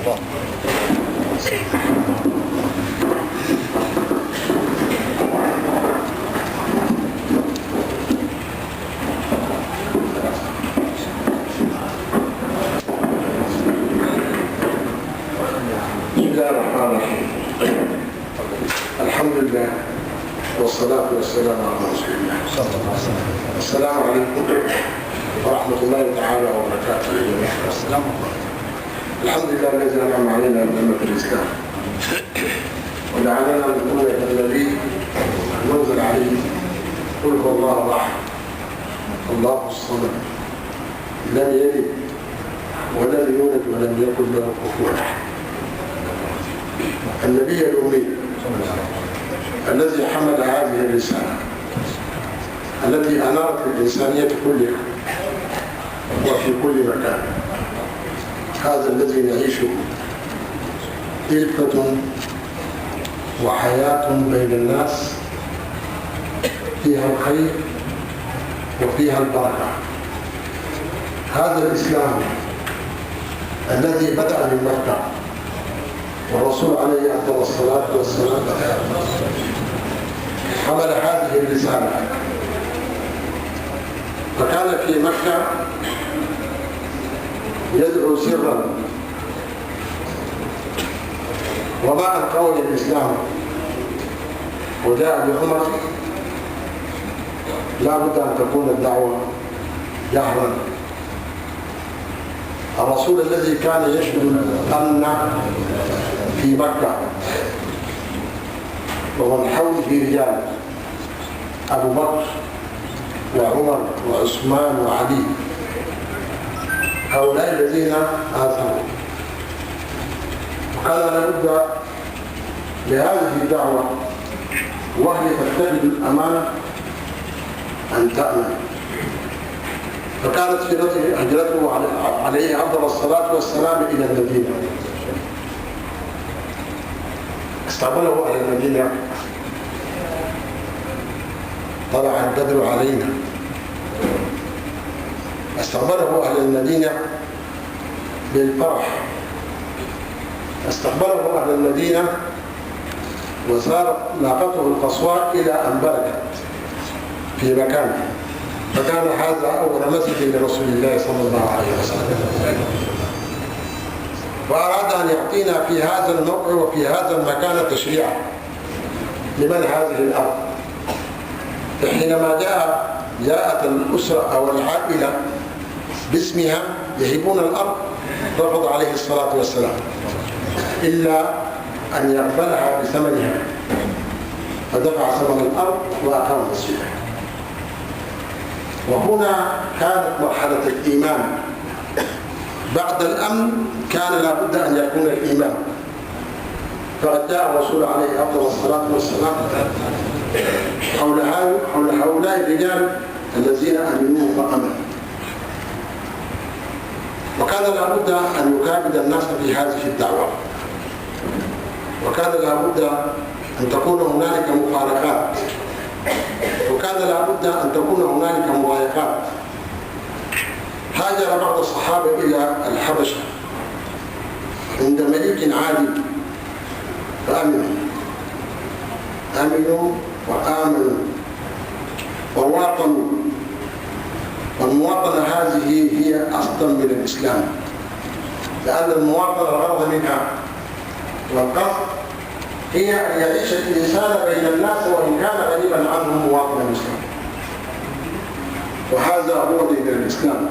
الحمد لله والصلاة والسلام على رسول الله صلى الله عليه وسلم. السلام عليكم ورحمة الله تعالى وبركاته جميعا. السلام عليكم. الحمد لله الذي أنعم علينا بنعمة الإسلام ودعانا نكون الذي ننزل عليه قل هو الله أحد الله الصمد لم يلد ولم يولد ولم يكن له كفوا أحد. النبي الأمي الذي حمل هذه الرسالة التي أنارت الإنسانية كلها وفي كل مكان. هذا الذي نعيشه ألفة وحياة بين الناس فيها الخير وفيها البركة. هذا الإسلام الذي بدأ من مكة والرسول عليه أفضل الصلاة والسلام حمل هذه الرسالة، فكان في مكة يدعو سرا، وباء قول الإسلام وجاء بعمر لا بد أن تكون الدعوة جهرا. الرسول الذي كان يشهد الأمن في مكة ومن حوله رجال أبو بكر وعمر وعثمان وعلي، هؤلاء الذين آثروا، وكان لابد لهذه الدعوة وهي تفتقد الأمانة أن تأمن. فكانت هجرته عليه أفضل الصلاة والسلام إلى المدينة. استقبله أهل المدينة، طلع البدر علينا. استقبله أهل المدينة بالفرح، استقبله أهل المدينة وصار ناقته القصواء إلى أن بركت في مكانه. فكان هذا أول مسجد لرسول الله صلى الله عليه وسلم، وأراد أن يعطينا في هذا الموقع وفي هذا المكان تشريعا لمن هذه الأرض. فحينما جاءت الأسرة أو العائلة باسمها يهبون الأرض، رفض عليه الصلاة والسلام إلا أن يقبلها بثمنها، فدفع ثمن الأرض وأقام مسجدها. وهنا كانت مرحلة الإيمان. بعد الأمن كان لابد أن يكون الإيمان. فقد جاء الرسول عليه أفضل الصلاة والسلام حول هؤلاء الرجال الذين أمنوه وأمنوا، وكان لابد أن يكابد الناس في هذه الدعوة، وكان لابد أن تكون هنالك مفارقات، وكان لابد أن تكون هنالك مضايقات. هاجر بعض الصحابة إلى الحبشة عند ملك عادل فأمنوا وآمنوا وواطنوا. والمواطنة هذه هي أصلا من الإسلام، لأن المواطنة الغرض منها والقصد هي أن يعيش الإنسان بين الناس وإن كان غريبا عنه مواطن الإسلام، وهذا هو دين الإسلام.